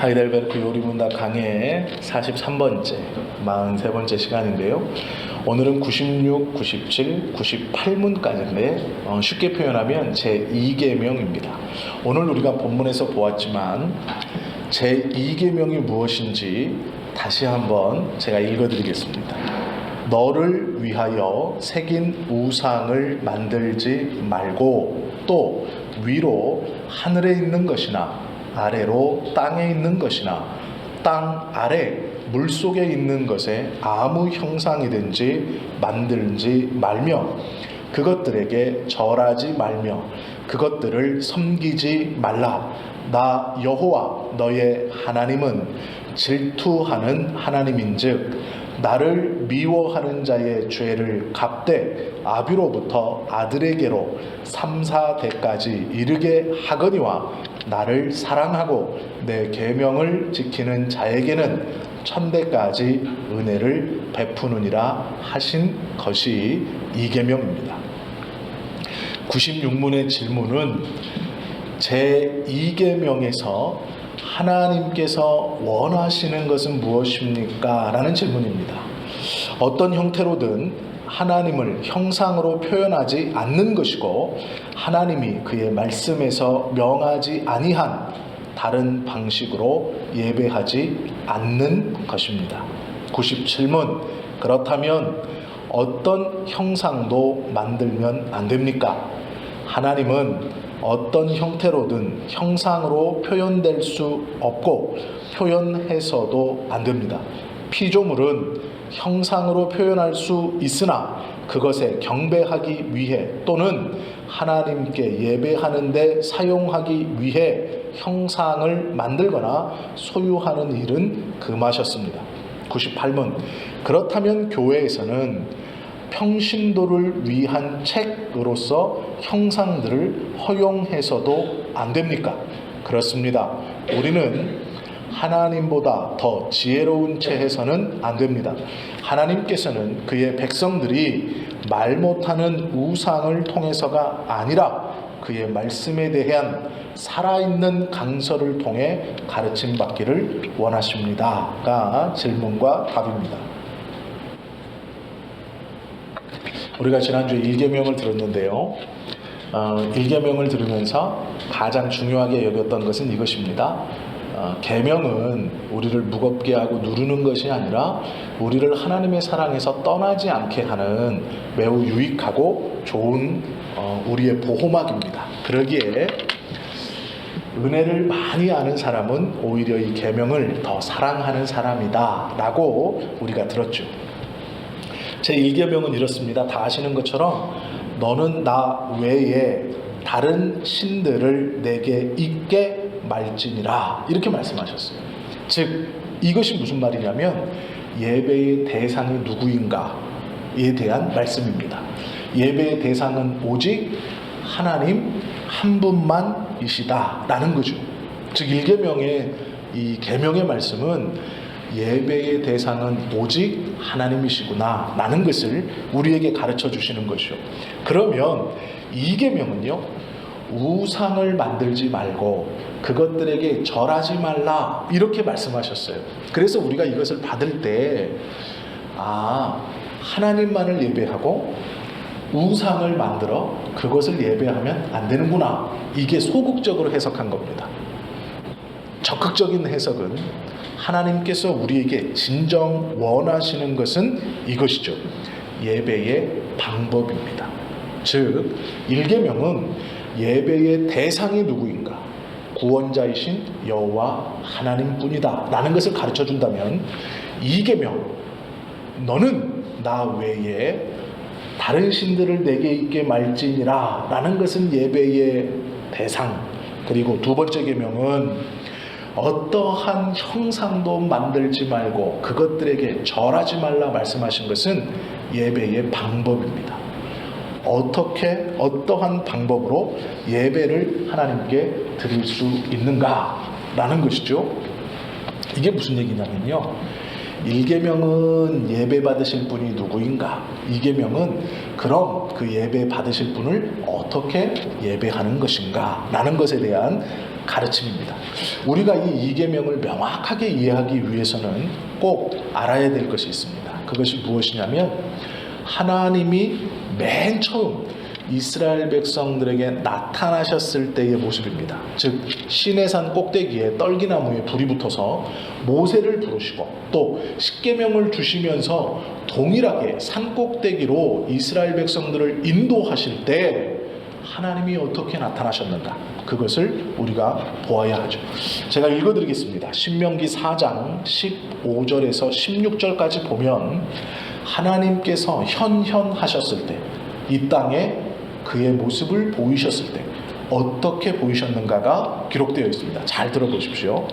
하이델베르크 요리문답 강의 43번째, 43번째 시간인데요. 오늘은 96, 97, 98문까지인데 쉽게 표현하면 제2계명입니다. 오늘 우리가 본문에서 보았지만 제2계명이 무엇인지 다시 한번 제가 읽어드리겠습니다. 너를 위하여 새긴 우상을 만들지 말고 또 위로 하늘에 있는 것이나 아래로 땅에 있는 것이나 땅 아래 물속에 있는 것에 아무 형상이든지 만들지 말며 그것들에게 절하지 말며 그것들을 섬기지 말라. 나 여호와 너의 하나님은 질투하는 하나님인즉 나를 미워하는 자의 죄를 갚되 아비로부터 아들에게로 3, 4대까지 이르게 하거니와 나를 사랑하고 내 계명을 지키는 자에게는 1000대까지 은혜를 베푸느니라 하신 것이 이 계명입니다. 96문의 질문은 제2계명에서 하나님께서 원하시는 것은 무엇입니까? 라는 질문입니다. 어떤 형태로든 하나님을 형상으로 표현하지 않는 것이고 하나님이 그의 말씀에서 명하지 아니한 다른 방식으로 예배하지 않는 것입니다. 97문 그렇다면 어떤 형상도 만들면 안 됩니까? 하나님은 어떤 형태로든 형상으로 표현될 수 없고 표현해서도 안 됩니다. 피조물은 형상으로 표현할 수 있으나 그것에 경배하기 위해 또는 하나님께 예배하는 데 사용하기 위해 형상을 만들거나 소유하는 일은 금하셨습니다. 98문 그렇다면 교회에서는 평신도를 위한 책으로서 형상들을 허용해서도 안 됩니까? 그렇습니다. 우리는 하나님보다 더 지혜로운 채 해서는 안 됩니다. 하나님께서는 그의 백성들이 말 못하는 우상을 통해서가 아니라 그의 말씀에 대한 살아있는 강서를 통해 가르침 받기를 원하십니다가 질문과 답입니다. 우리가 지난주에 1계명을 들었는데요. 1계명을 들으면서 가장 중요하게 여겼던 것은 이것입니다. 계명은 우리를 무겁게 하고 누르는 것이 아니라 우리를 하나님의 사랑에서 떠나지 않게 하는 매우 유익하고 좋은 우리의 보호막입니다. 그러기에 은혜를 많이 아는 사람은 오히려 이 계명을 더 사랑하는 사람이다 라고 우리가 들었죠. 제1계명은 이렇습니다. 다 아시는 것처럼 너는 나 외에 다른 신들을 내게 있게 말지니라 이렇게 말씀하셨어요. 즉 이것이 무슨 말이냐면 예배의 대상이 누구인가에 대한 말씀입니다. 예배의 대상은 오직 하나님 한 분만이시다 라는 거죠. 즉 1계명의 이 계명의 말씀은 예배의 대상은 오직 하나님이시구나 라는 것을 우리에게 가르쳐 주시는 것이요. 그러면 2계명은요 우상을 만들지 말고 그것들에게 절하지 말라 이렇게 말씀하셨어요. 그래서 우리가 이것을 받을 때 하나님만을 예배하고 우상을 만들어 그것을 예배하면 안 되는구나, 이게 소극적으로 해석한 겁니다. 적극적인 해석은 하나님께서 우리에게 진정 원하시는 것은 이것이죠. 예배의 방법입니다. 즉 1계명은 예배의 대상이 누구인가, 구원자이신 여호와 하나님뿐이다 라는 것을 가르쳐 준다면 2계명 너는 나 외에 다른 신들을 내게 있게 말지니라 라는 것은 예배의 대상, 그리고 두 번째 계명은 어떠한 형상도 만들지 말고 그것들에게 절하지 말라 말씀하신 것은 예배의 방법입니다. 어떻게 어떠한 방법으로 예배를 하나님께 드릴 수 있는가라는 것이죠. 이게 무슨 얘기냐면요, 1계명은 예배 받으실 분이 누구인가, 2계명은 그럼 그 예배 받으실 분을 어떻게 예배하는 것인가 라는 것에 대한 가르침입니다. 우리가 이 이계명을 명확하게 이해하기 위해서는 꼭 알아야 될 것이 있습니다. 그것이 무엇이냐면 하나님이 맨 처음 이스라엘 백성들에게 나타나셨을 때의 모습입니다. 즉 시내산 꼭대기에 떨기나무에 불이 붙어서 모세를 부르시고 또 십계명을 주시면서 동일하게 산 꼭대기로 이스라엘 백성들을 인도하실 때 하나님이 어떻게 나타나셨는가, 그것을 우리가 보아야 하죠. 제가 읽어드리겠습니다. 신명기 4장 15절에서 16절까지 보면 하나님께서 현현하셨을 때, 이 땅에 그의 모습을 보이셨을 때 어떻게 보이셨는가가 기록되어 있습니다. 잘 들어보십시오.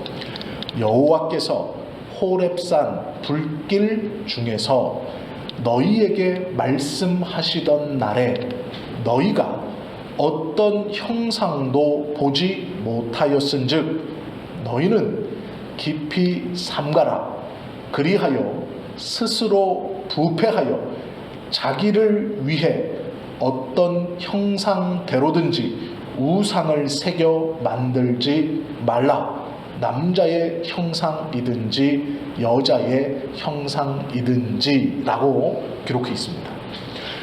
여호와께서 호렙산 불길 중에서 너희에게 말씀하시던 날에 너희가 어떤 형상도 보지 못하였은즉 너희는 깊이 삼가라. 그리하여 스스로 부패하여 자기를 위해 어떤 형상대로든지 우상을 새겨 만들지 말라. 남자의 형상이든지 여자의 형상이든지 라고 기록해 있습니다.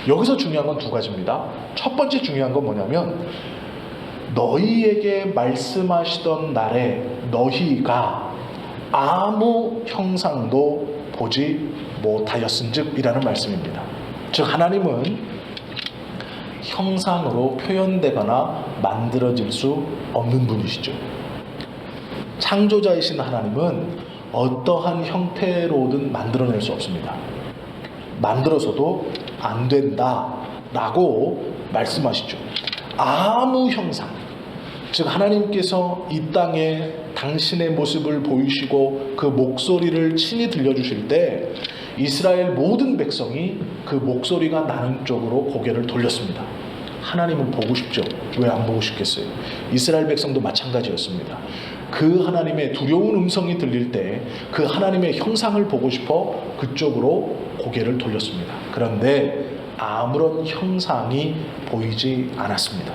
여기서 중요한 건 두 가지입니다. 첫 번째 중요한 건 뭐냐면 너희에게 말씀하시던 날에 너희가 아무 형상도 보지 못하였은즉 이라는 말씀입니다. 즉 하나님은 형상으로 표현되거나 만들어질 수 없는 분이시죠. 창조자이신 하나님은 어떠한 형태로든 만들어낼 수 없습니다. 만들어서도 안 된다라고 말씀하시죠. 아무 형상, 즉 하나님께서 이 땅에 당신의 모습을 보이시고 그 목소리를 친히 들려주실 때 이스라엘 모든 백성이 그 목소리가 나는 쪽으로 고개를 돌렸습니다. 하나님은 보고 싶죠. 왜 안 보고 싶겠어요? 이스라엘 백성도 마찬가지였습니다. 그 하나님의 두려운 음성이 들릴 때 그 하나님의 형상을 보고 싶어 그쪽으로 고개를 돌렸습니다. 그런데 아무런 형상이 보이지 않았습니다.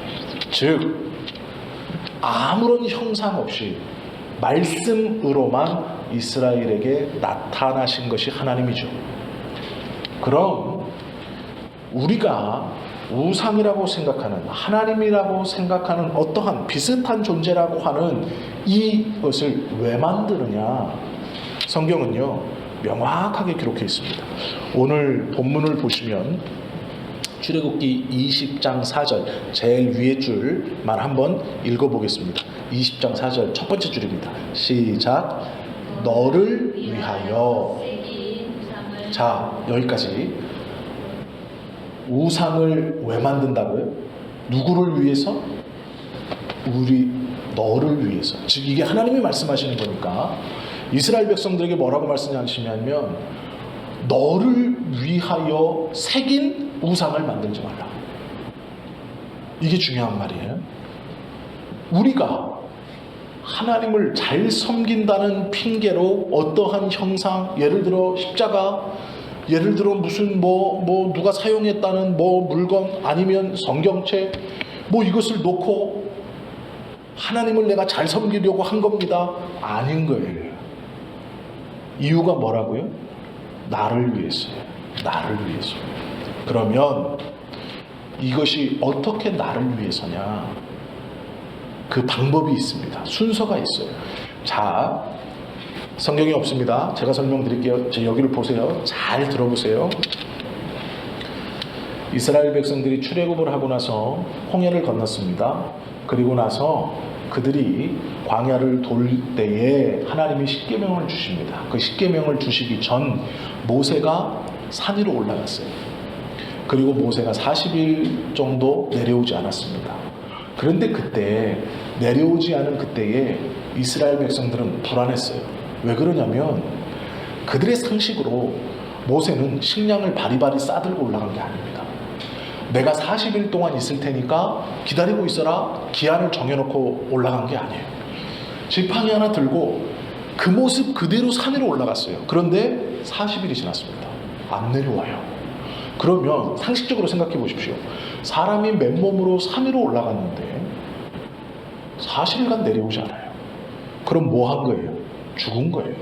즉 아무런 형상 없이 말씀으로만 이스라엘에게 나타나신 것이 하나님이죠. 그럼 우리가 우상이라고 생각하는, 하나님이라고 생각하는 어떠한 비슷한 존재라고 하는 이것을 왜 만드느냐? 성경은요 명확하게 기록해 있습니다. 오늘 본문을 보시면 출애굽기 20장 4절 제일 위에 줄만 한번 읽어보겠습니다. 20장 4절 첫 번째 줄입니다. 시작. 너를 위하여. 자, 여기까지. 우상을 왜 만든다고요? 누구를 위해서? 너를 위해서. 즉 이게 하나님이 말씀하시는 거니까 이스라엘 백성들에게 뭐라고 말씀하시냐면 너를 위하여 새긴 우상을 만들지 말라. 이게 중요한 말이에요. 우리가 하나님을 잘 섬긴다는 핑계로 어떠한 형상, 예를 들어 십자가, 예를 들어 무슨 누가 사용했다는 물건, 아니면 성경책, 이것을 놓고 하나님을 내가 잘 섬기려고 한 겁니다. 아닌 거예요. 이유가 뭐라고요? 나를 위해서요. 나를 위해서. 그러면 이것이 어떻게 나를 위해서냐? 그 방법이 있습니다. 순서가 있어요. 자, 성경이 없습니다. 제가 설명드릴게요. 여기를 보세요. 잘 들어보세요. 이스라엘 백성들이 출애굽을 하고 나서 홍해를 건넜습니다. 그리고 나서 그들이 광야를 돌 때에 하나님이 십계명을 주십니다. 그 십계명을 주시기 전 모세가 산 위로 올라갔어요. 그리고 모세가 40일 정도 내려오지 않았습니다. 그런데 그때 내려오지 않은 그때에 이스라엘 백성들은 불안했어요. 왜 그러냐면 그들의 상식으로 모세는 식량을 바리바리 싸들고 올라간 게 아닙니다. 내가 40일 동안 있을 테니까 기다리고 있어라 기한을 정해놓고 올라간 게 아니에요. 지팡이 하나 들고 그 모습 그대로 산 위로 올라갔어요. 그런데 40일이 지났습니다. 안 내려와요. 그러면 상식적으로 생각해 보십시오. 사람이 맨몸으로 산 위로 올라갔는데 40일간 내려오지 않아요. 그럼 뭐 한 거예요? 죽은 거예요.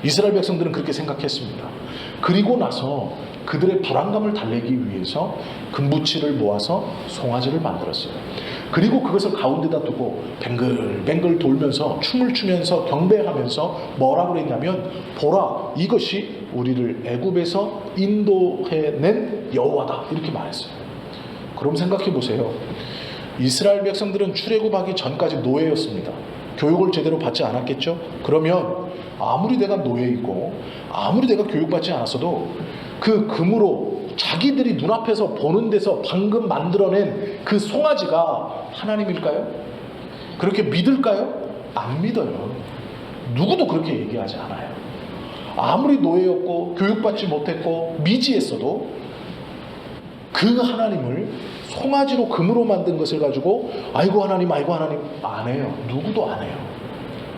이스라엘 백성들은 그렇게 생각했습니다. 그리고 나서 그들의 불안감을 달래기 위해서 금부치를 모아서 송아지를 만들었어요. 그리고 그것을 가운데다 두고 뱅글뱅글 돌면서 춤을 추면서 경배하면서 뭐라고 그랬냐면, 보라, 이것이 우리를 애굽에서 인도해낸 여호와다, 이렇게 말했어요. 그럼 생각해 보세요. 이스라엘 백성들은 출애굽하기 전까지 노예였습니다. 교육을 제대로 받지 않았겠죠? 그러면 아무리 내가 노예이고 아무리 내가 교육받지 않았어도 그 금으로 자기들이 눈앞에서 보는 데서 방금 만들어낸 그 송아지가 하나님일까요? 그렇게 믿을까요? 안 믿어요. 누구도 그렇게 얘기하지 않아요. 아무리 노예였고 교육받지 못했고 미지했어도 그 하나님을 송아지로 금으로 만든 것을 가지고 아이고 하나님 아이고 하나님 안 해요. 누구도 안 해요.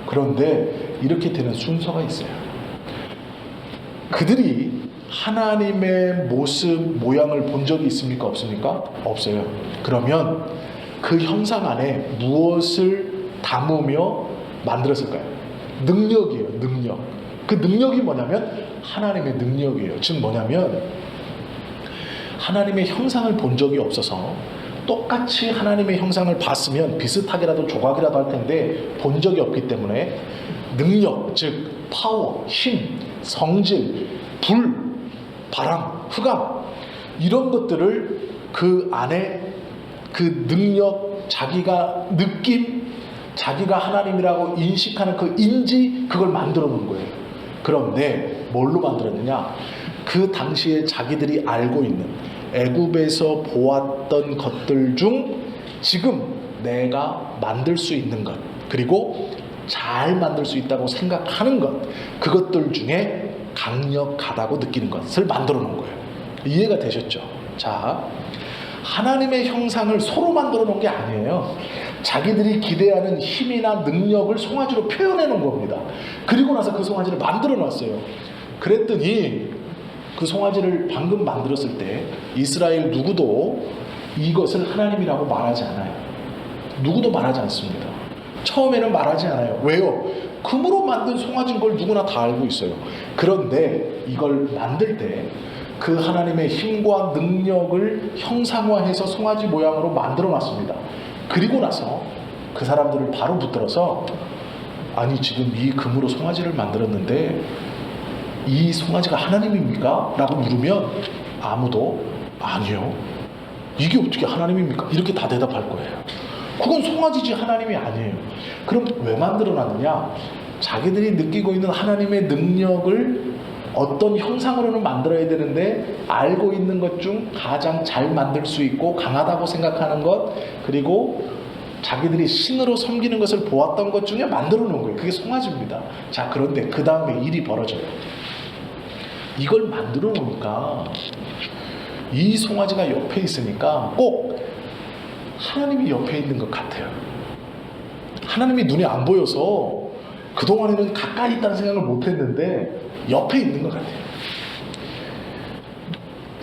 그런데 이렇게 되는 순서가 있어요. 그들이 하나님의 모습 모양을 본 적이 있습니까? 없습니까? 없어요. 그러면 그 형상 안에 무엇을 담으며 만들었을까요? 능력이에요. 능력. 그 능력이 뭐냐면 하나님의 능력이에요. 즉 뭐냐면 하나님의 형상을 본 적이 없어서 똑같이 하나님의 형상을 봤으면 비슷하게라도 조각이라도 할 텐데 본 적이 없기 때문에 능력, 즉 파워, 힘, 성질, 불, 바람, 흑암, 이런 것들을 그 안에 그 능력, 자기가 느낌, 자기가 하나님이라고 인식하는 그 인지, 그걸 만들어 놓은 거예요. 그런데 뭘로 만들었느냐? 그 당시에 자기들이 알고 있는 애굽에서 보았던 것들 중 지금 내가 만들 수 있는 것, 그리고 잘 만들 수 있다고 생각하는 것, 그것들 중에 강력하다고 느끼는 것을 만들어 놓은 거예요. 이해가 되셨죠? 자, 하나님의 형상을 서로 만들어 놓은 게 아니에요. 자기들이 기대하는 힘이나 능력을 송아지로 표현해 놓은 겁니다. 그리고 나서 그 송아지를 만들어 놨어요. 그랬더니 그 송아지를 방금 만들었을 때 이스라엘 누구도 이것을 하나님이라고 말하지 않아요. 누구도 말하지 않습니다. 처음에는 말하지 않아요. 왜요? 금으로 만든 송아지인 걸 누구나 다 알고 있어요. 그런데 이걸 만들 때 그 하나님의 힘과 능력을 형상화해서 송아지 모양으로 만들어 놨습니다. 그리고 나서 그 사람들을 바로 붙들어서, 아니 지금 이 금으로 송아지를 만들었는데 이 송아지가 하나님입니까? 라고 물으면 아무도 아니요, 이게 어떻게 하나님입니까? 이렇게 다 대답할 거예요. 그건 송아지지 하나님이 아니에요. 그럼 왜 만들어 놨느냐? 자기들이 느끼고 있는 하나님의 능력을 어떤 형상으로는 만들어야 되는데 알고 있는 것 중 가장 잘 만들 수 있고 강하다고 생각하는 것, 그리고 자기들이 신으로 섬기는 것을 보았던 것 중에 만들어 놓은 거예요. 그게 송아지입니다. 자, 그런데 그 다음에 일이 벌어져요. 이걸 만들어 놓으니까 이 송아지가 옆에 있으니까 꼭 하나님이 옆에 있는 것 같아요. 하나님이 눈에 안 보여서 그동안에는 가까이 있다는 생각을 못했는데 옆에 있는 것 같아요.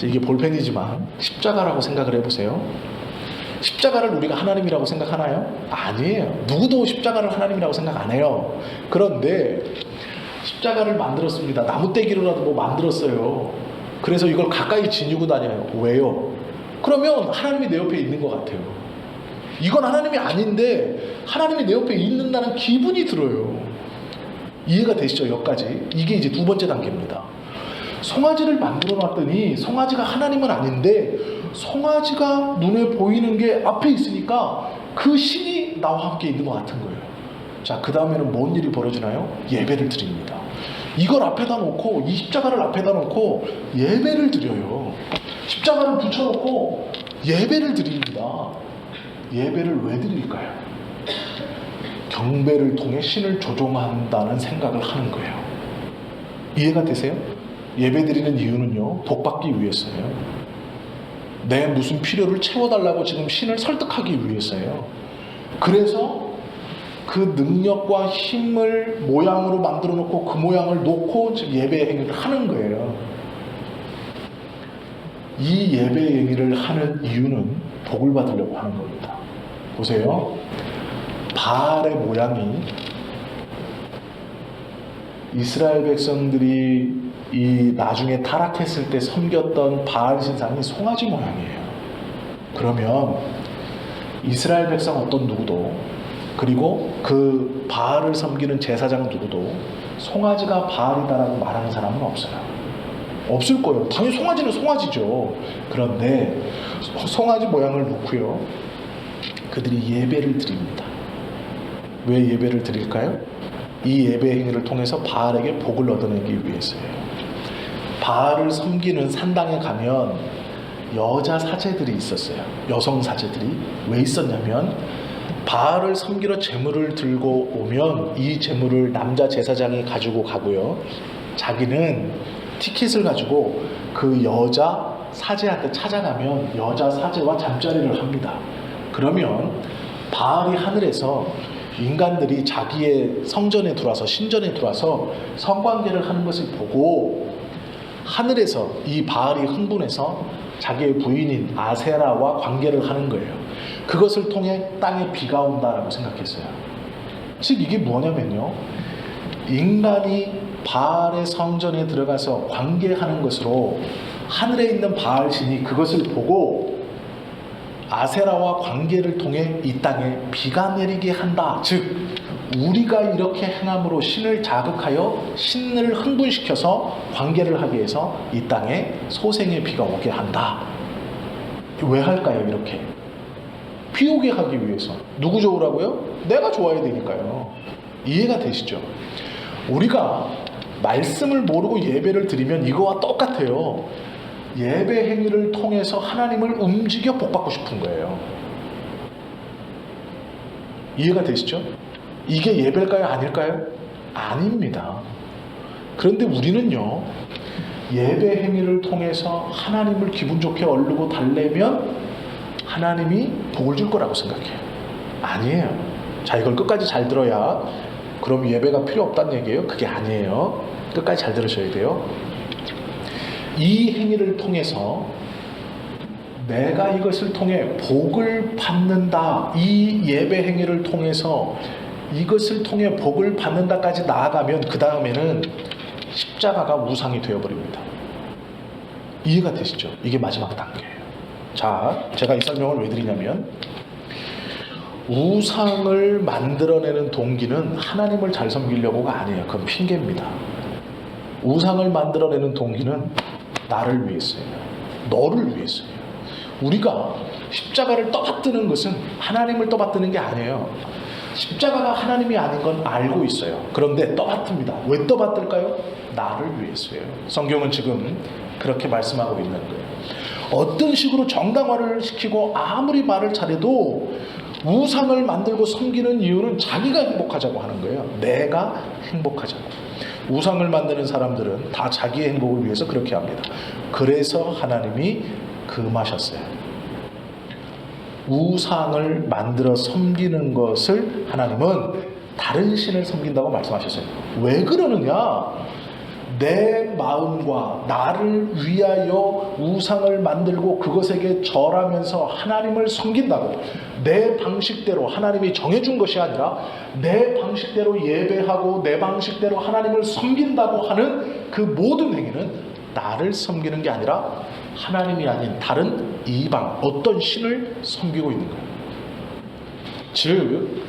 이게 볼펜이지만 십자가라고 생각을 해보세요. 십자가를 우리가 하나님이라고 생각하나요? 아니에요. 누구도 십자가를 하나님이라고 생각 안 해요. 그런데 십자가를 만들었습니다. 나무떼기로라도 뭐 만들었어요. 그래서 이걸 가까이 지니고 다녀요. 왜요? 그러면 하나님이 내 옆에 있는 것 같아요. 이건 하나님이 아닌데 하나님이 내 옆에 있는다는 기분이 들어요. 이해가 되시죠? 여기까지. 이게 이제 두 번째 단계입니다. 송아지를 만들어 놨더니 송아지가 하나님은 아닌데 송아지가 눈에 보이는 게 앞에 있으니까 그 신이 나와 함께 있는 것 같은 거예요. 자, 그 다음에는 뭔 일이 벌어지나요? 예배를 드립니다. 이걸 앞에다 놓고, 이 십자가를 앞에다 놓고 예배를 드려요. 십자가를 붙여놓고 예배를 드립니다. 예배를 왜 드릴까요? 경배를 통해 신을 조종한다는 생각을 하는 거예요. 이해가 되세요? 예배 드리는 이유는요, 복받기 위해서예요. 내 무슨 필요를 채워달라고 지금 신을 설득하기 위해서예요. 그래서 그 능력과 힘을 모양으로 만들어 놓고 그 모양을 놓고 지금 예배 행위를 하는 거예요. 이 예배 행위를 하는 이유는 복을 받으려고 하는 겁니다. 보세요. 바알의 모양이 이스라엘 백성들이 이 나중에 타락했을 때 섬겼던 바알 신상이 송아지 모양이에요. 그러면 이스라엘 백성 어떤 누구도, 그리고 그 바알을 섬기는 제사장 누구도 송아지가 바알이다라고 말하는 사람은 없어요. 없을 거예요. 당연히 송아지는 송아지죠. 그런데 송아지 모양을 놓고요, 그들이 예배를 드립니다. 왜 예배를 드릴까요? 이 예배 행위를 통해서 바알에게 복을 얻어내기 위해서예요. 바알을 섬기는 산당에 가면 여자 사제들이 있었어요. 여성 사제들이. 왜 있었냐면 바알을 섬기러 제물을 들고 오면 이 제물을 남자 제사장이 가지고 가고요, 자기는 티켓을 가지고 그 여자 사제한테 찾아가면 여자 사제와 잠자리를 합니다. 그러면 바알이 하늘에서 인간들이 자기의 성전에 들어와서, 신전에 들어와서 성관계를 하는 것을 보고 하늘에서 이 바알이 흥분해서 자기의 부인인 아세라와 관계를 하는 거예요. 그것을 통해 땅에 비가 온다라고 생각했어요. 즉 이게 뭐냐면요, 인간이 바알의 성전에 들어가서 관계하는 것으로 하늘에 있는 바알 신이 그것을 보고 아세라와 관계를 통해 이 땅에 비가 내리게 한다. 즉 우리가 이렇게 행함으로 신을 자극하여 신을 흥분시켜서 관계를 하기 위해서 이 땅에 소생의 비가 오게 한다. 왜 할까요? 이렇게 비 오게 하기 위해서. 누구 좋으라고요? 내가 좋아야 되니까요. 이해가 되시죠? 우리가 말씀을 모르고 예배를 드리면 이거와 똑같아요. 예배 행위를 통해서 하나님을 움직여 복받고 싶은 거예요. 이해가 되시죠? 이게 예배일까요? 아닐까요? 아닙니다. 그런데 우리는요, 예배 행위를 통해서 하나님을 기분 좋게 얼르고 달래면 하나님이 복을 줄 거라고 생각해요. 아니에요. 자, 이걸 끝까지 잘 들어야 그럼 예배가 필요 없다는 얘기예요? 그게 아니에요. 끝까지 잘 들으셔야 돼요. 이 행위를 통해서 내가 이것을 통해 복을 받는다, 이 예배 행위를 통해서 이것을 통해 복을 받는다까지 나아가면 그 다음에는 십자가가 우상이 되어버립니다. 이해가 되시죠? 이게 마지막 단계예요. 자, 제가 이 설명을 왜 드리냐면, 우상을 만들어내는 동기는 하나님을 잘 섬기려고가 아니에요. 그건 핑계입니다. 우상을 만들어내는 동기는 나를 위해서예요. 너를 위해서예요. 우리가 십자가를 떠받드는 것은 하나님을 떠받드는 게 아니에요. 십자가가 하나님이 아닌 건 알고 있어요. 그런데 떠받듭니다. 왜 떠받들까요? 나를 위해서예요. 성경은 지금 그렇게 말씀하고 있는 거예요. 어떤 식으로 정당화를 시키고 아무리 말을 잘해도 우상을 만들고 섬기는 이유는 자기가 행복하자고 하는 거예요. 내가 행복하자고. 우상을 만드는 사람들은 다 자기의 행복을 위해서 그렇게 합니다. 그래서 하나님이 금하셨어요. 우상을 만들어 섬기는 것을 하나님은 다른 신을 섬긴다고 말씀하셨어요. 왜 그러느냐? 내 마음과 나를 위하여 우상을 만들고 그것에게 절하면서 하나님을 섬긴다고, 내 방식대로 하나님이 정해준 것이 아니라 내 방식대로 예배하고 내 방식대로 하나님을 섬긴다고 하는 그 모든 행위는 나를 섬기는 게 아니라 하나님이 아닌 다른 이방, 어떤 신을 섬기고 있는 거예요. 즉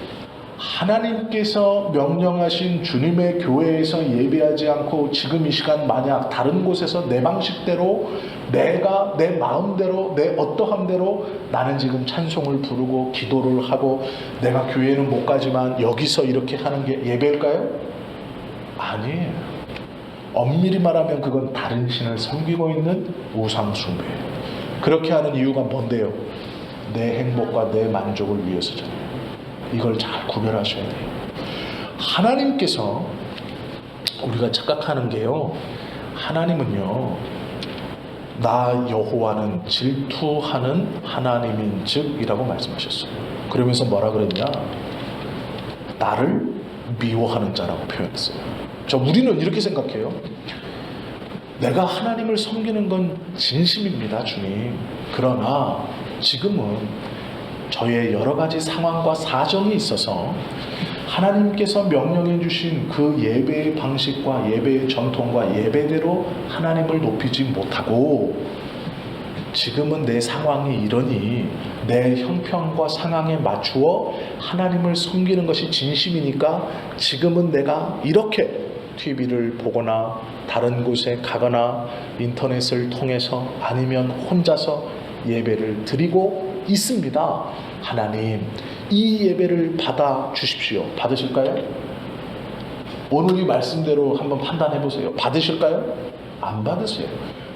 하나님께서 명령하신 주님의 교회에서 예배하지 않고 지금 이 시간 만약 다른 곳에서 내 방식대로, 내가 내 마음대로, 내 어떠한 대로 나는 지금 찬송을 부르고 기도를 하고 내가 교회는 못 가지만 여기서 이렇게 하는 게 예배일까요? 아니에요. 엄밀히 말하면 그건 다른 신을 섬기고 있는 우상 숭배예요. 그렇게 하는 이유가 뭔데요? 내 행복과 내 만족을 위해서잖아요. 이걸 잘 구별하셔야 돼요. 하나님께서, 우리가 착각하는 게요, 하나님은요, 나 여호와는 질투하는 하나님인 즉 이라고 말씀하셨어요. 그러면서 뭐라 그랬냐? 나를 미워하는 자라고 표현했어요. 우리는 이렇게 생각해요. 내가 하나님을 섬기는 건 진심입니다, 주님. 그러나 지금은 저의 여러 가지 상황과 사정이 있어서 하나님께서 명령해 주신 그 예배의 방식과 예배의 전통과 예배대로 하나님을 높이지 못하고 지금은 내 상황이 이러니 내 형편과 상황에 맞추어 하나님을 섬기는 것이 진심이니까 지금은 내가 이렇게 TV를 보거나 다른 곳에 가거나 인터넷을 통해서 아니면 혼자서 예배를 드리고 있습니다. 하나님, 이 예배를 받아 주십시오. 받으실까요? 오늘 이 말씀대로 한번 판단해 보세요. 받으실까요? 안 받으세요.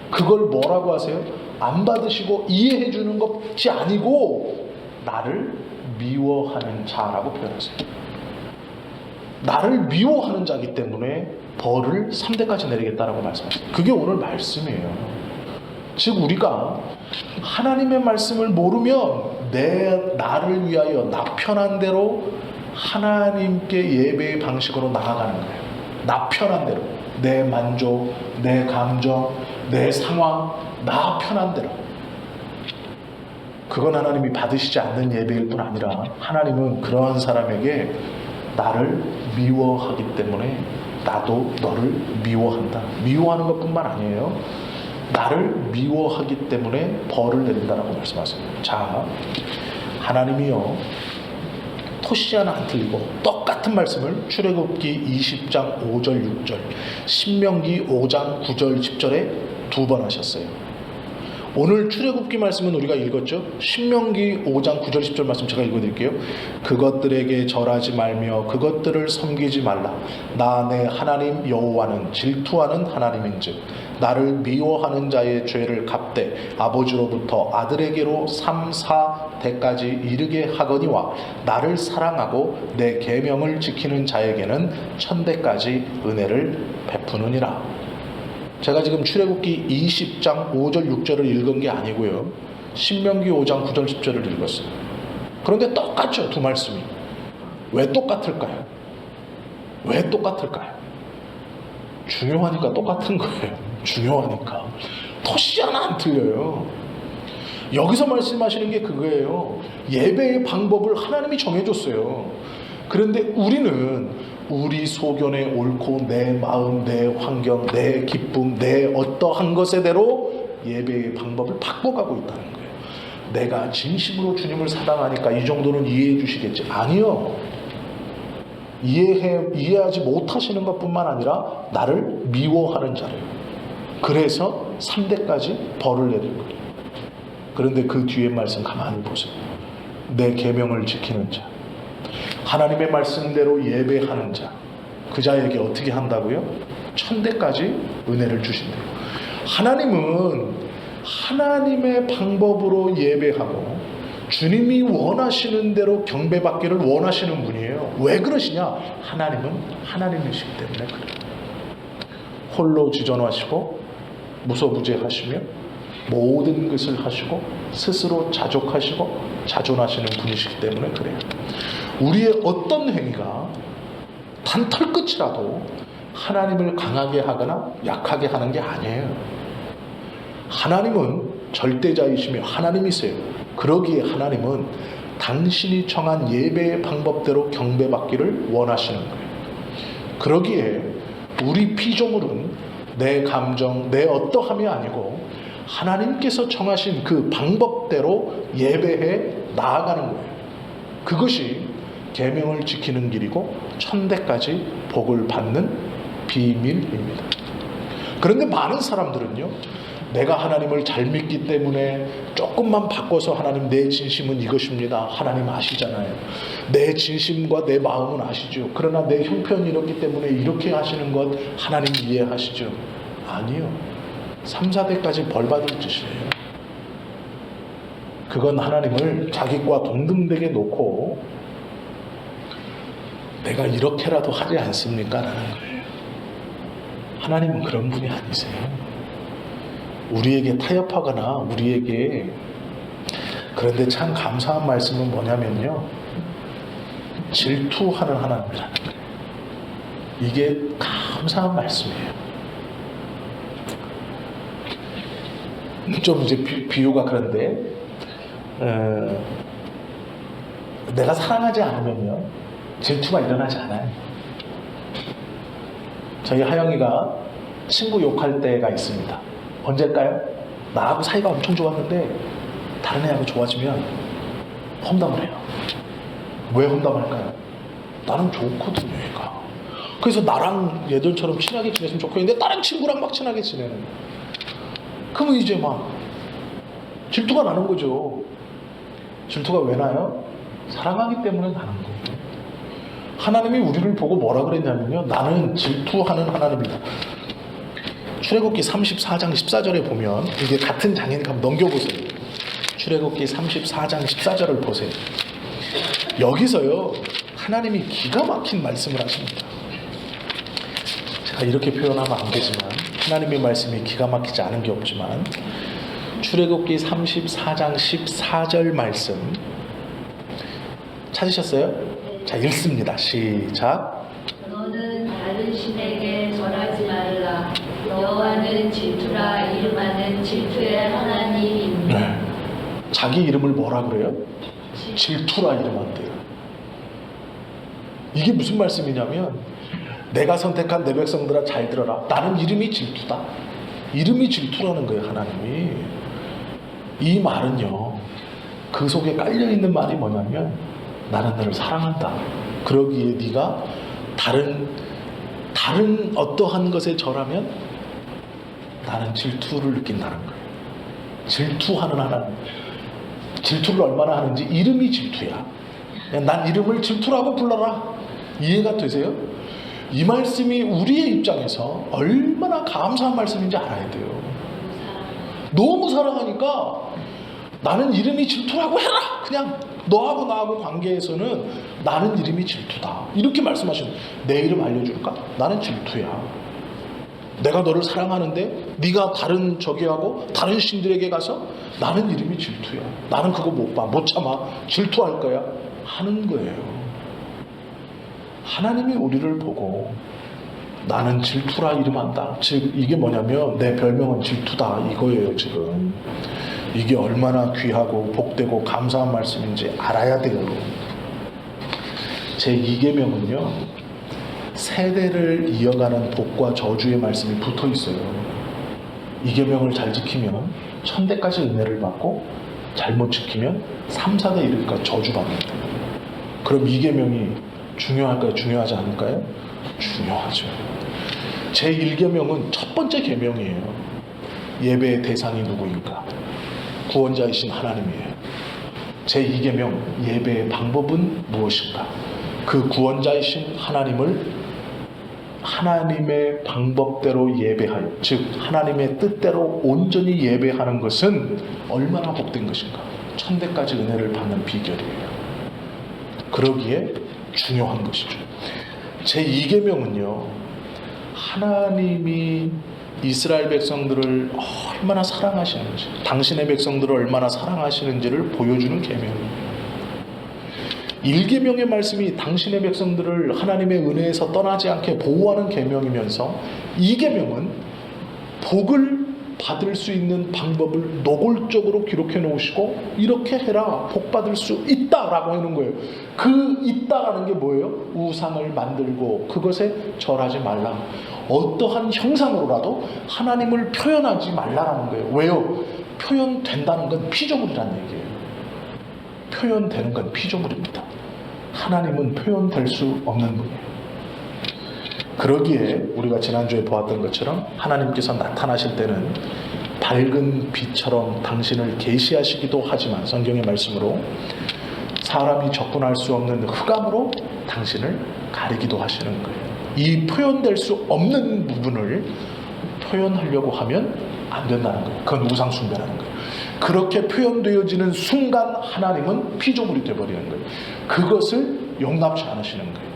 그걸 뭐라고 하세요? 안 받으시고 이해해 주는 것이 아니고 나를 미워하는 자라고 표현하세요. 나를 미워하는 자이기 때문에 벌을 3대까지 내리겠다라고 말씀하세요. 그게 오늘 말씀이에요. 즉 우리가 하나님의 말씀을 모르면 나를 위하여 나 편한 대로 하나님께 예배의 방식으로 나아가는 거예요. 나 편한 대로, 내 만족, 내 감정, 내 상황, 나 편한 대로. 그건 하나님이 받으시지 않는 예배일 뿐 아니라 하나님은 그러한 사람에게 나를 미워하기 때문에 나도 너를 미워한다. 미워하는 것뿐만 아니에요. 나를 미워하기 때문에 벌을 내린다라고 말씀하세요. 자, 하나님이요 토시 하나 안 틀리고 똑같은 말씀을 출애굽기 20장 5절 6절, 신명기 5장 9절 10절에 2번 하셨어요. 오늘 출애굽기 말씀은 우리가 읽었죠. 신명기 5장 9절 10절 말씀 제가 읽어드릴게요. 그것들에게 절하지 말며 그것들을 섬기지 말라. 나 내 하나님 여호와는 질투하는 하나님인즉 나를 미워하는 자의 죄를 갚되 아버지로부터 아들에게로 3, 4대까지 이르게 하거니와 나를 사랑하고 내 계명을 지키는 자에게는 1000대까지 은혜를 베푸느니라. 제가 지금 출애굽기 20장 5절 6절을 읽은 게 아니고요. 신명기 5장 9절 10절을 읽었어요. 그런데 똑같죠, 두 말씀이. 왜 똑같을까요? 왜 똑같을까요? 중요하니까 똑같은 거예요. 중요하니까. 토시 하나 안 틀려요. 여기서 말씀하시는 게 그거예요. 예배의 방법을 하나님이 정해줬어요. 그런데 우리는 우리 소견에 옳고 내 마음, 내 환경, 내 기쁨, 내 어떠한 것에대로 예배의 방법을 바꿔가고 있다는 거예요. 내가 진심으로 주님을 사랑하니까 이 정도는 이해해 주시겠지. 아니요. 이해하지 못하시는 것뿐만 아니라 나를 미워하는 자래요. 그래서 3대까지 벌을 내릴 거예요. 그런데 그 뒤에 말씀 가만히 보세요. 내 계명을 지키는 자, 하나님의 말씀대로 예배하는 자, 그 자에게 어떻게 한다고요? 1000대까지 은혜를 주신대요. 하나님은 하나님의 방법으로 예배하고 주님이 원하시는 대로 경배받기를 원하시는 분이에요. 왜 그러시냐? 하나님은 하나님이시기 때문에 그래요. 홀로 지존하시고 무소부재하시며 모든 것을 하시고 스스로 자족하시고 자존하시는 분이시기 때문에 그래요. 우리의 어떤 행위가 단 털끝이라도 하나님을 강하게 하거나 약하게 하는 게 아니에요. 하나님은 절대자이시며 하나님이세요. 그러기에 하나님은 당신이 정한 예배의 방법대로 경배받기를 원하시는 거예요. 그러기에 우리 피조물은 내 감정, 내 어떠함이 아니고 하나님께서 정하신 그 방법대로 예배해 나아가는 거예요. 그것이 계명을 지키는 길이고 1000대까지 복을 받는 비밀입니다. 그런데 많은 사람들은요, 내가 하나님을 잘 믿기 때문에 조금만 바꿔서 하나님 내 진심은 이것입니다. 하나님 아시잖아요. 내 진심과 내 마음은 아시죠. 그러나 내 형편이 이렇기 때문에 이렇게 하시는 것 하나님 이해하시죠. 아니요. 3, 4대까지 벌 받을 짓이에요. 그건 하나님을 자기과 동등되게 놓고 내가 이렇게라도 하지 않습니까? 라는 거예요. 하나님은 그런 분이 아니세요. 우리에게 타협하거나 우리에게, 그런데 참 감사한 말씀은 뭐냐면요, 질투하는 하나님이라는 거예요. 이게 감사한 말씀이에요. 좀 이제 비유가 그런데 내가 사랑하지 않으면요 질투가 일어나지 않아요. 저희 하영이가 친구 욕할 때가 있습니다. 언제일까요? 나하고 사이가 엄청 좋았는데 다른 애하고 좋아지면 험담을 해요. 왜 험담할까요? 나는 좋거든요 얘가. 그래서 나랑 얘들처럼 친하게 지냈으면 좋겠는데 다른 친구랑 막 친하게 지내는 거예요. 그러면 이제 막 질투가 나는 거죠. 질투가 왜 나요? 사랑하기 때문에 나는 거예요. 하나님이 우리를 보고 뭐라 그랬냐면요, 나는 질투하는 하나님이다. 출애굽기 34장 14절에 보면, 이게 같은 장이니까 한번 넘겨보세요. 출애굽기 34장 14절을 보세요. 여기서요 하나님이 기가 막힌 말씀을 하십니다. 제가 이렇게 표현하면 안 되지만 하나님의 말씀이 기가 막히지 않은 게 없지만, 출애굽기 34장 14절 말씀 찾으셨어요? 자, 읽습니다. 시작. 너는 다른 신에게 절하지 말라. 여호와는 질투라 이름하는 질투의 하나님입니다. 네. 자기 이름을 뭐라 그래요? 질투라 이름한대요. 이게 무슨 말씀이냐면, 내가 선택한 내 백성들아 잘 들어라. 나는 이름이 질투다. 이름이 질투라는 거예요. 하나님이. 이 말은요, 그 속에 깔려있는 말이 뭐냐면, 나는 너를 사랑한다. 그러기에 네가 다른 어떠한 것에 절하면 나는 질투를 느낀다는 거예요. 질투하는 하나님. 질투를 얼마나 하는지, 이름이 질투야. 난 이름을 질투라고 불러라. 이해가 되세요? 이 말씀이 우리의 입장에서 얼마나 감사한 말씀인지 알아야 돼요. 너무 사랑하니까 나는 이름이 질투라고 해라. 그냥 너하고 나하고 관계에서는 나는 이름이 질투다. 이렇게 말씀하시는, 내 이름 알려줄까? 나는 질투야. 내가 너를 사랑하는데 네가 다른 저기하고 다른 신들에게 가서 나는 이름이 질투야. 나는 그거 못 봐. 못 참아. 질투할 거야. 하는 거예요. 하나님이 우리를 보고 나는 질투라 이름한다. 즉 이게 뭐냐면 내 별명은 질투다 이거예요. 지금 이게 얼마나 귀하고 복되고 감사한 말씀인지 알아야 돼요. 제 2계명은요 세대를 이어가는 복과 저주의 말씀이 붙어 있어요. 2계명을 잘 지키면 1000대까지 은혜를 받고 잘못 지키면 3, 4대 이르기까지 저주받는다. 그럼 2계명이 중요할까요? 중요하지 않을까요? 중요하죠. 제 1계명은 첫 번째 계명이에요. 예배의 대상이 누구인가? 구원자이신 하나님이에요. 제 2계명 예배의 방법은 무엇인가? 그 구원자이신 하나님을 하나님의 방법대로 예배하여, 즉 하나님의 뜻대로 온전히 예배하는 것은 얼마나 복된 것인가? 1000대까지 은혜를 받는 비결이에요. 그러기에 중요한 것이죠. 제 2계명은요 하나님이 이스라엘 백성들을 얼마나 사랑하시는지, 당신의 백성들을 얼마나 사랑하시는지를 보여주는 계명입니다. 1계명의 말씀이 당신의 백성들을 하나님의 은혜에서 떠나지 않게 보호하는 계명이면서 2계명은 복을 받을 수 있는 방법을 노골적으로 기록해 놓으시고 이렇게 해라 복 받을 수 있다라고 하는 거예요. 그 있다라는 게 뭐예요? 우상을 만들고 그것에 절하지 말라. 어떠한 형상으로라도 하나님을 표현하지 말라라는 거예요. 왜요? 표현된다는 건 피조물이라는 얘기예요. 표현되는 건 피조물입니다. 하나님은 표현될 수 없는 분이에요. 그러기에 우리가 지난주에 보았던 것처럼 하나님께서 나타나실 때는 밝은 빛처럼 당신을 계시하시기도 하지만 성경의 말씀으로 사람이 접근할 수 없는 흑암으로 당신을 가리기도 하시는 거예요. 이 표현될 수 없는 부분을 표현하려고 하면 안 된다는 거예요. 그건 우상 숭배라는 거예요. 그렇게 표현되어지는 순간 하나님은 피조물이 되어버리는 거예요. 그것을 용납치 않으시는 거예요.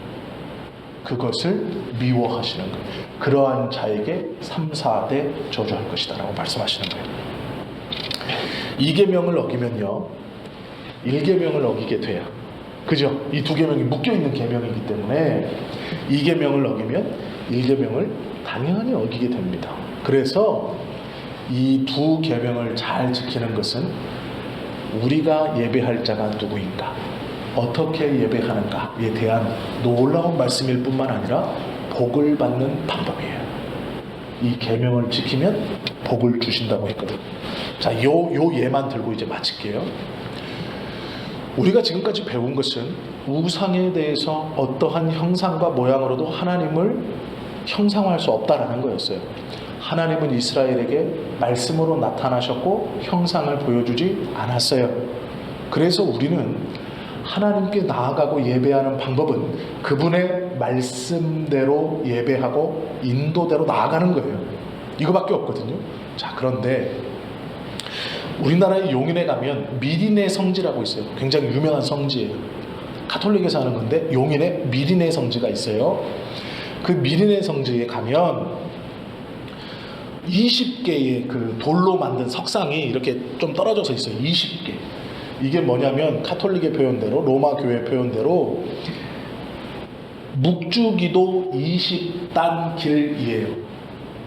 그것을 미워하시는 거예요. 그러한 자에게 3, 4대 저주할 것이다 라고 말씀하시는 거예요. 2계명을 어기면요 1계명을 어기게 돼요. 그죠? 이 2계명이 묶여있는 계명이기 때문에 2계명을 어기면 1계명을 당연히 어기게 됩니다. 그래서 이 2계명을 잘 지키는 것은 우리가 예배할 자가 누구인가, 어떻게 예배하는가에 대한 놀라운 말씀일 뿐만 아니라 복을 받는 방법이에요. 이 계명을 지키면 복을 주신다고 했거든. 자, 요 예만 들고 이제 마칠게요. 우리가 지금까지 배운 것은 우상에 대해서 어떠한 형상과 모양으로도 하나님을 형상화할 수 없다라는 거였어요. 하나님은 이스라엘에게 말씀으로 나타나셨고 형상을 보여주지 않았어요. 그래서 우리는 하나님께 나아가고 예배하는 방법은 그분의 말씀대로 예배하고 인도대로 나아가는 거예요. 이거밖에 없거든요. 자, 그런데 우리나라의 용인에 가면 미리네 성지라고 있어요. 굉장히 유명한 성지예요. 가톨릭에서 하는 건데 용인에 미리네 성지가 있어요. 그 미리네 성지에 가면 20개의 그 돌로 만든 석상이 이렇게 좀 떨어져서 있어요. 20개. 이게 뭐냐면 가톨릭의 표현대로, 로마 교회 표현대로 묵주기도 20단 길이에요.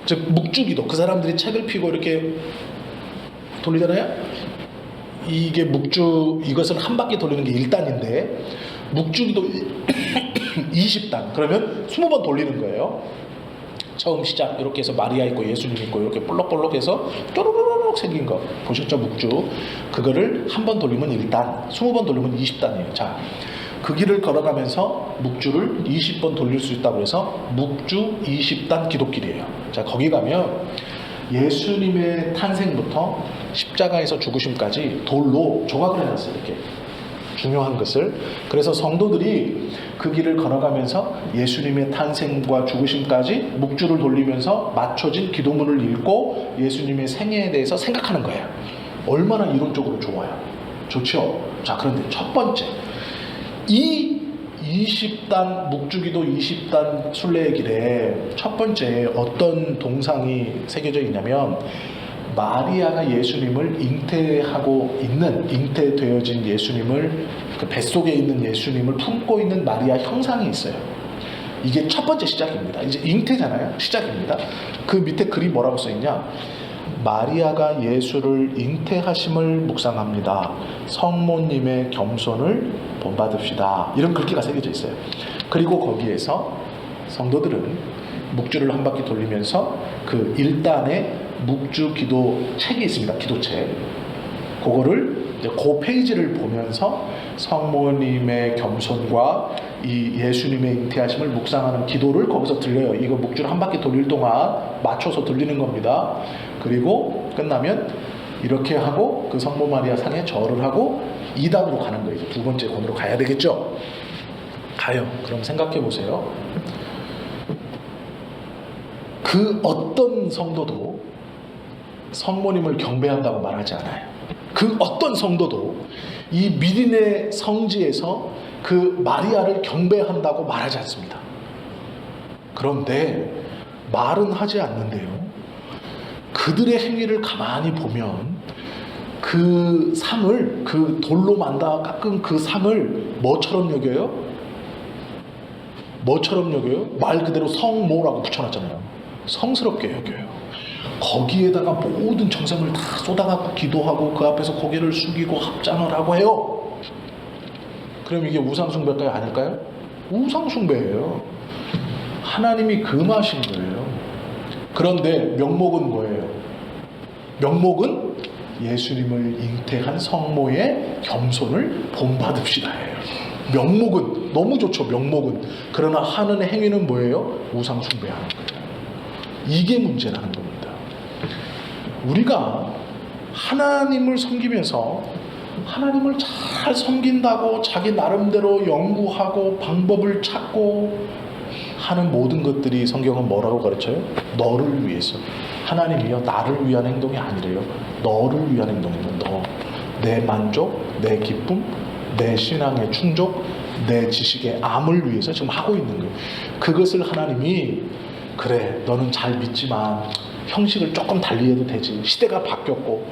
즉 묵주기도, 그 사람들이 책을 펴고 이렇게 돌리잖아요. 이게 이것을 한 바퀴 돌리는 게 1단인데 묵주기도 20단, 그러면 20번 돌리는 거예요. 처음 시작 이렇게 해서 마리아 있고 예수님 있고 이렇게 볼록볼록 해서 쪼르르륵 생긴 거 보셨죠? 묵주. 그거를 한 번 돌리면 1단, 20번 돌리면 20단이에요. 자, 그 길을 걸어가면서 묵주를 20번 돌릴 수 있다고 해서 묵주 20단 기도길이에요. 자, 거기 가면 예수님의 탄생부터 십자가에서 죽으심까지 돌로 조각을 해놨어요. 이렇게 중요한 것을. 그래서 성도들이 그 길을 걸어가면서 예수님의 탄생과 죽으심까지 묵주를 돌리면서 맞춰진 기도문을 읽고 예수님의 생애에 대해서 생각하는 거예요. 얼마나 이론적으로 좋아요. 좋죠? 자, 그런데 첫 번째, 이 20단 묵주기도 20단 순례의 길에 첫 번째 어떤 동상이 새겨져 있냐면 마리아가 예수님을 잉태되어진 예수님을, 그 뱃속에 있는 예수님을 품고 있는 마리아 형상이 있어요. 이게 첫 번째 시작입니다. 이제 잉태잖아요. 시작입니다. 그 밑에 글이 뭐라고 써있냐? 마리아가 예수를 잉태하심을 묵상합니다. 성모님의 겸손을 본받읍시다. 이런 글귀가 새겨져 있어요. 그리고 거기에서 성도들은 묵주를 한 바퀴 돌리면서 그 1단에 묵주 기도 책이 있습니다. 기도책. 그거를 이제 그 페이지를 보면서 성모님의 겸손과 이 예수님의 잉태하심을 묵상하는 기도를 거기서 들려요. 이거 묵주를 한 바퀴 돌릴 동안 맞춰서 들리는 겁니다. 그리고 끝나면 이렇게 하고 그 성모 마리아 상에 절을 하고 2단으로 가는 거예요. 두 번째 권으로 가야 되겠죠? 가요. 그럼 생각해 보세요. 그 어떤 성도도 성모님을 경배한다고 말하지 않아요. 그 어떤 성도도 이 미리네 성지에서 그 마리아를 경배한다고 말하지 않습니다. 그런데 말은 하지 않는데요, 그들의 행위를 가만히 보면 그 상을, 그 돌로 만다 깎은 그 상을 뭐처럼 여겨요? 뭐처럼 여겨요? 말 그대로 성모라고 붙여놨잖아요. 성스럽게 여겨요. 거기에다가 모든 정성을 다 쏟아갖고 기도하고 그 앞에서 고개를 숙이고 합장을 하고 해요. 그럼 이게 우상숭배일까요? 아닐까요? 우상숭배예요. 하나님이 금하신 거예요. 그런데 명목은 뭐예요? 명목은 예수님을 잉태한 성모의 겸손을 본받읍시다예요. 명목은 너무 좋죠. 명목은. 그러나 하는 행위는 뭐예요? 우상숭배하는 거예요. 이게 문제라는 겁니다. 우리가 하나님을 섬기면서 하나님을 잘 섬긴다고 자기 나름대로 연구하고 방법을 찾고 하는 모든 것들이 성경은 뭐라고 가르쳐요? 너를 위해서. 하나님이요, 나를 위한 행동이 아니래요. 너를 위한 행동이에요. 너. 내 만족, 내 기쁨, 내 신앙의 충족, 내 지식의 암을 위해서 지금 하고 있는 거예요. 그것을 하나님이 그래, 너는 잘 믿지만 형식을 조금 달리 해도 되지. 시대가 바뀌었고.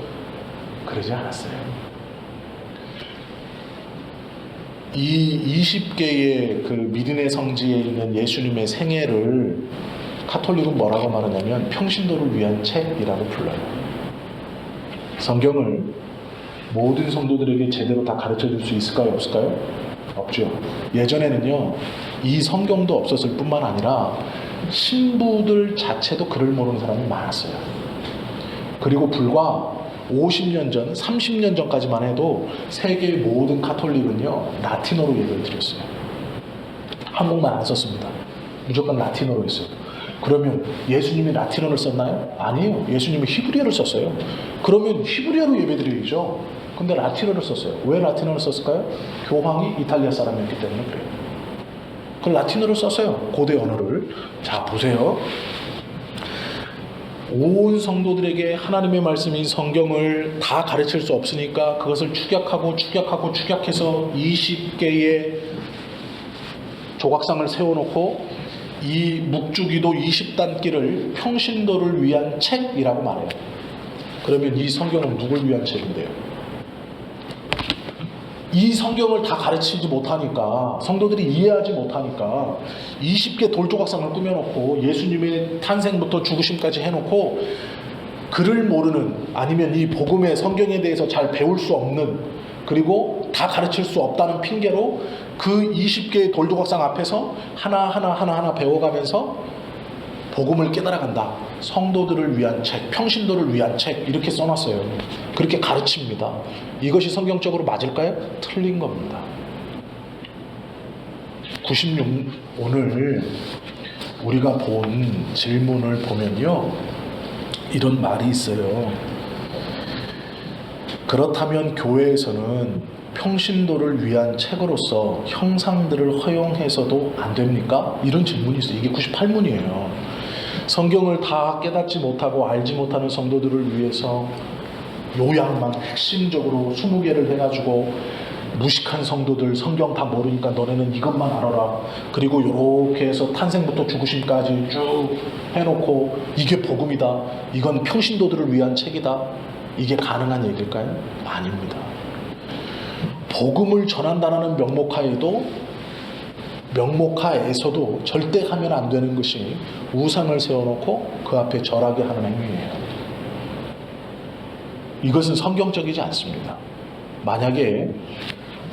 그러지 않았어요. 이 20개의 그 미리네 성지에 있는 예수님의 생애를 가톨릭은 뭐라고 말하냐면 평신도를 위한 책이라고 불러요. 성경을 모든 성도들에게 제대로 다 가르쳐 줄 수 있을까요? 없을까요? 없죠. 예전에는요, 이 성경도 없었을 뿐만 아니라 신부들 자체도 글을 모르는 사람이 많았어요. 그리고 불과 50년 전, 30년 전까지만 해도 세계의 모든 카톨릭은요, 라틴어로 예배를 드렸어요. 한국말 안 썼습니다. 무조건 라틴어로 했어요. 그러면 예수님이 라틴어를 썼나요? 아니에요. 예수님이 히브리어를 썼어요. 그러면 히브리어로 예배드려야죠. 근데 라틴어를 썼어요. 왜 라틴어를 썼을까요? 교황이 이탈리아 사람이었기 때문에 그래요. 그 라틴어를 썼어요. 고대 언어를. 자, 보세요. 온 성도들에게 하나님의 말씀인 성경을 다 가르칠 수 없으니까 그것을 축약해서 20개의 조각상을 세워놓고 이 묵주기도 20단기를 평신도를 위한 책이라고 말해요. 그러면 이 성경은 누굴 위한 책인데요? 이 성경을 다 가르치지 못하니까, 성도들이 이해하지 못하니까 20개 돌조각상을 꾸며놓고 예수님의 탄생부터 죽으심까지 해놓고 글을 모르는, 아니면 이 복음의 성경에 대해서 잘 배울 수 없는, 그리고 다 가르칠 수 없다는 핑계로 그 20개의 돌조각상 앞에서 하나하나 배워가면서 복음을 깨달아간다. 성도들을 위한 책, 평신도를 위한 책, 이렇게 써놨어요. 그렇게 가르칩니다. 이것이 성경적으로 맞을까요? 틀린 겁니다. 96, 오늘 우리가 본 질문을 보면요, 이런 말이 있어요. 그렇다면 교회에서는 평신도를 위한 책으로서 형상들을 허용해서도 안 됩니까? 이런 질문이 있어요. 이게 98문이에요. 성경을 다 깨닫지 못하고 알지 못하는 성도들을 위해서 요약만 핵심적으로 20개를 해가지고 무식한 성도들, 성경 다 모르니까 너네는 이것만 알아라. 그리고 이렇게 해서 탄생부터 죽으심까지 쭉 해놓고 이게 복음이다. 이건 평신도들을 위한 책이다. 이게 가능한 얘기일까요? 아닙니다. 복음을 전한다는 명목하에서도 절대 하면 안 되는 것이 우상을 세워놓고 그 앞에 절하게 하는 행위예요. 이것은 성경적이지 않습니다. 만약에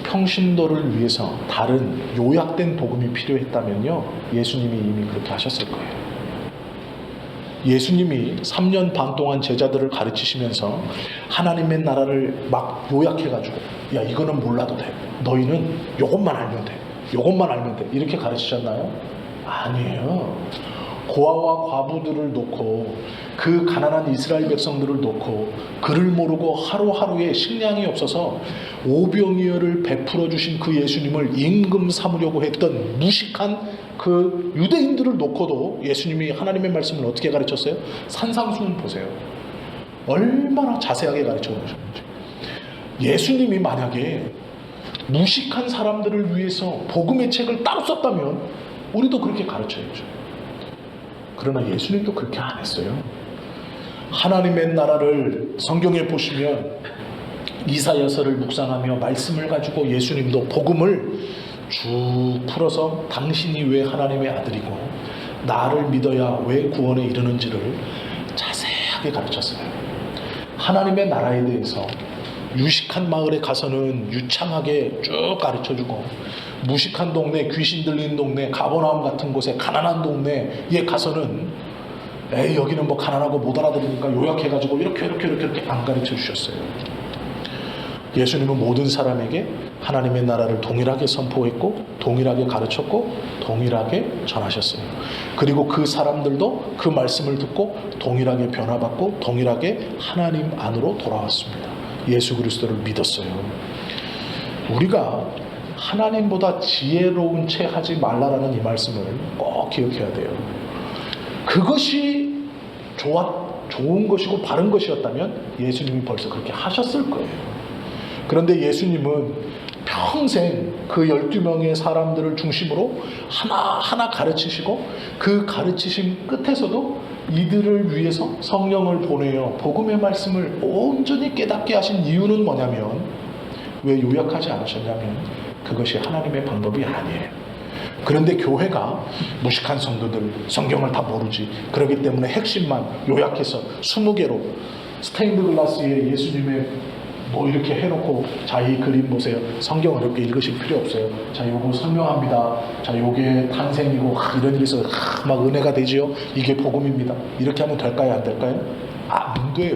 평신도를 위해서 다른 요약된 복음이 필요했다면요, 예수님이 이미 그렇게 하셨을 거예요. 예수님이 3년 반 동안 제자들을 가르치시면서 하나님의 나라를 막 요약해가지고, 야, 이거는 몰라도 돼. 너희는 요것만 알면 돼. 요것만 알면 돼. 이렇게 가르치셨나요? 아니에요. 고아와 과부들을 놓고, 그 가난한 이스라엘 백성들을 놓고, 그를 모르고 하루하루에 식량이 없어서 오병이어를 베풀어 주신 그 예수님을 임금 삼으려고 했던 무식한 그 유대인들을 놓고도 예수님이 하나님의 말씀을 어떻게 가르쳤어요? 산상수훈 보세요. 얼마나 자세하게 가르쳐 주셨는지. 예수님이 만약에 무식한 사람들을 위해서 복음의 책을 따로 썼다면 우리도 그렇게 가르쳐야죠. 그러나 예수님도 그렇게 안 했어요. 하나님의 나라를 성경에 보시면 이사야서를 묵상하며 말씀을 가지고 예수님도 복음을 쭉 풀어서 당신이 왜 하나님의 아들이고 나를 믿어야 왜 구원에 이르는지를 자세하게 가르쳤어요. 하나님의 나라에 대해서 유식한 마을에 가서는 유창하게 쭉 가르쳐주고, 무식한 동네, 귀신 들리는 동네, 가버나움 같은 곳에 가난한 동네에 가서는 에이 여기는 뭐 가난하고 못 알아들으니까 요약해가지고 이렇게 안 가르쳐 주셨어요. 예수님은 모든 사람에게 하나님의 나라를 동일하게 선포했고, 동일하게 가르쳤고, 동일하게 전하셨어요. 그리고 그 사람들도 그 말씀을 듣고 동일하게 변화받고 동일하게 하나님 안으로 돌아왔습니다. 예수 그리스도를 믿었어요. 우리가 하나님보다 지혜로운 채 하지 말라라는 이 말씀을 꼭 기억해야 돼요. 그것이 좋은 것이고 바른 것이었다면 예수님이 벌써 그렇게 하셨을 거예요. 그런데 예수님은 평생 그 12명의 사람들을 중심으로 하나하나 가르치시고, 그 가르치심 끝에서도 이들을 위해서 성령을 보내어 복음의 말씀을 온전히 깨닫게 하신 이유는 뭐냐면, 왜 요약하지 않으셨냐면 그것이 하나님의 방법이 아니에요. 그런데 교회가 무식한 성도들, 성경을 다 모르지, 그렇기 때문에 핵심만 요약해서 20개로 스테인드 글라스에 예수님의 뭐 이렇게 해놓고 자, 이 그림 보세요. 성경 어렵게 읽으실 필요 없어요. 자, 요거 설명합니다. 자, 요게 탄생이고 이런 일에서 막 은혜가 되지요. 이게 복음입니다. 이렇게 하면 될까요? 안 될까요? 안 돼요.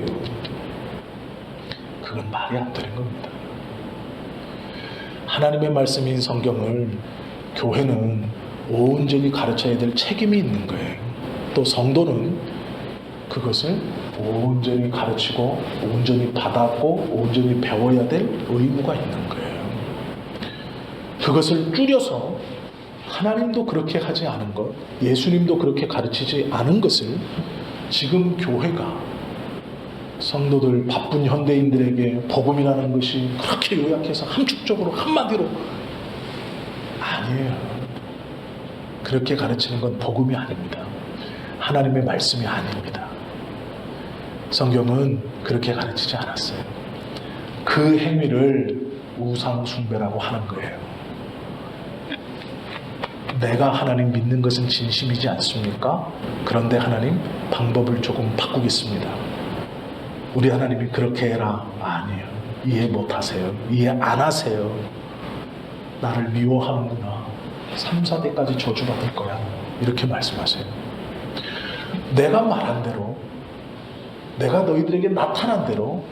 그건 말이 안 되는 겁니다. 하나님의 말씀인 성경을 교회는 온전히 가르쳐야 될 책임이 있는 거예요. 또 성도는 그것을 온전히 가르치고 온전히 받았고 온전히 배워야 될 의무가 있는 거예요. 그것을 줄여서 하나님도 그렇게 하지 않은 것, 예수님도 그렇게 가르치지 않은 것을 지금 교회가 성도들 바쁜 현대인들에게 복음이라는 것이 그렇게 요약해서 함축적으로 한마디로 아니에요. 그렇게 가르치는 건 복음이 아닙니다. 하나님의 말씀이 아닙니다. 성경은 그렇게 가르치지 않았어요. 그 행위를 우상 숭배라고 하는 거예요. 내가 하나님 믿는 것은 진심이지 않습니까? 그런데 하나님 방법을 조금 바꾸겠습니다. 우리 하나님이 그렇게 해라. 아니에요. 이해 못하세요. 이해 안 하세요. 나를 미워하는구나. 3, 4대까지 저주받을 거야. 이렇게 말씀하세요. 내가 말한 대로, 내가 너희들에게 나타난 대로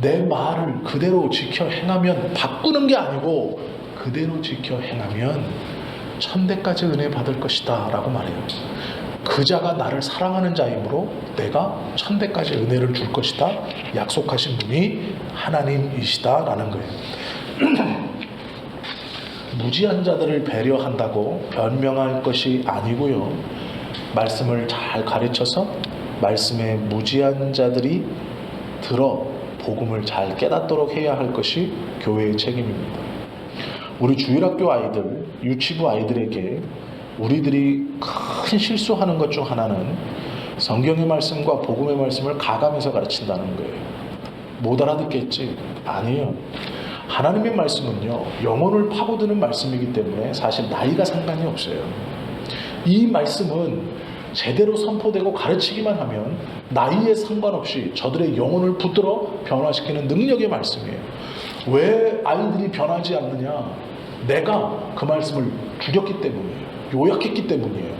내 말을 그대로 지켜 행하면, 바꾸는 게 아니고 그대로 지켜 행하면 1000대까지 은혜 받을 것이다 라고 말해요. 그 자가 나를 사랑하는 자이므로 내가 1000대까지 은혜를 줄 것이다 약속하신 분이 하나님이시다 라는 거예요. 무지한 자들을 배려한다고 변명할 것이 아니고요, 말씀을 잘 가르쳐서 말씀에 무지한 자들이 들어 복음을 잘 깨닫도록 해야 할 것이 교회의 책임입니다. 우리 주일학교 아이들, 유치부 아이들에게 우리들이 큰 실수하는 것 중 하나는 성경의 말씀과 복음의 말씀을 가감해서 가르친다는 거예요. 못 알아듣겠지? 아니에요. 하나님의 말씀은요, 영혼을 파고드는 말씀이기 때문에 사실 나이가 상관이 없어요. 이 말씀은 제대로 선포되고 가르치기만 하면 나이에 상관없이 저들의 영혼을 붙들어 변화시키는 능력의 말씀이에요. 왜 아이들이 변하지 않느냐? 내가 그 말씀을 줄였기 때문이에요. 요약했기 때문이에요.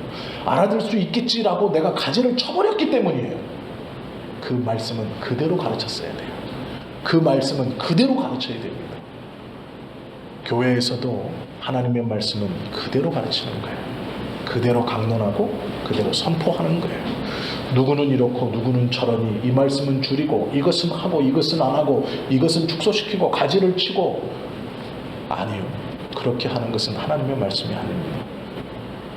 알아들 수 있겠지라고 내가 가지를 쳐버렸기 때문이에요. 그 말씀은 그대로 가르쳤어야 돼요. 그 말씀은 그대로 가르쳐야 됩니다. 교회에서도 하나님의 말씀은 그대로 가르치는 거예요. 그대로 강론하고 그대로 선포하는 거예요. 누구는 이렇고 누구는 저러니, 이 말씀은 줄이고 이것은 하고 이것은 안 하고 이것은 축소시키고 가지를 치고, 아니요. 그렇게 하는 것은 하나님의 말씀이 아닙니다.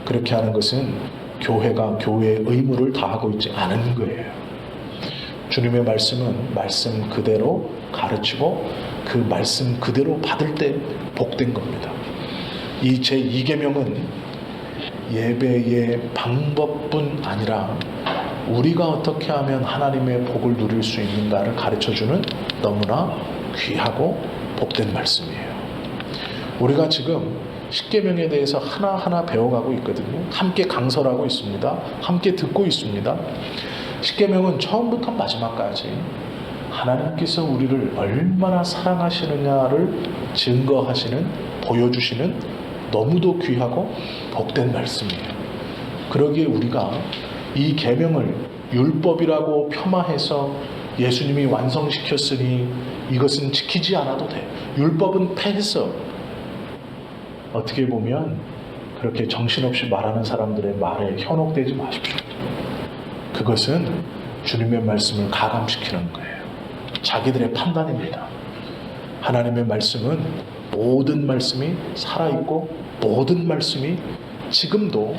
그렇게 하는 것은 교회가 교회의 의무를 다하고 있지 않은 거예요. 주님의 말씀은 말씀 그대로 가르치고 그 말씀 그대로 받을 때 복된 겁니다. 이 제2계명은 예배의 방법뿐 아니라 우리가 어떻게 하면 하나님의 복을 누릴 수 있는가를 가르쳐주는 너무나 귀하고 복된 말씀이에요. 우리가 지금 십계명에 대해서 하나하나 배워가고 있거든요. 함께 강설하고 있습니다. 함께 듣고 있습니다. 십계명은 처음부터 마지막까지 하나님께서 우리를 얼마나 사랑하시느냐를 증거하시는, 보여주시는 너무도 귀하고 복된 말씀이에요. 그러기에 우리가 이 계명을 율법이라고 폄하해서 예수님이 완성시켰으니 이것은 지키지 않아도 돼, 율법은 패했어, 어떻게 보면 그렇게 정신없이 말하는 사람들의 말에 현혹되지 마십시오. 그것은 주님의 말씀을 가감시키는 거예요. 자기들의 판단입니다. 하나님의 말씀은 모든 말씀이 살아있고 모든 말씀이 지금도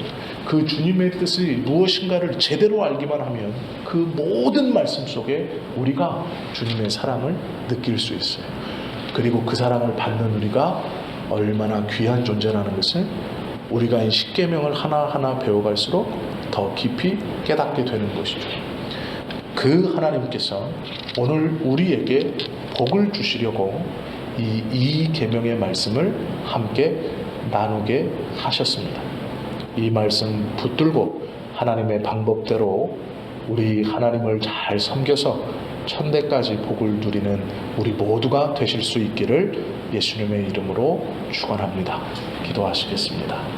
그 주님의 뜻이 무엇인가를 제대로 알기만 하면 그 모든 말씀 속에 우리가 주님의 사랑을 느낄 수 있어요. 그리고 그 사랑을 받는 우리가 얼마나 귀한 존재라는 것을 우리가 이 십계명을 하나하나 배워갈수록 더 깊이 깨닫게 되는 것이죠. 그 하나님께서 오늘 우리에게 복을 주시려고 이 계명의 말씀을 함께 나누게 하셨습니다. 이 말씀 붙들고 하나님의 방법대로 우리 하나님을 잘 섬겨서 천대까지 복을 누리는 우리 모두가 되실 수 있기를 예수님의 이름으로 축원합니다. 기도하시겠습니다.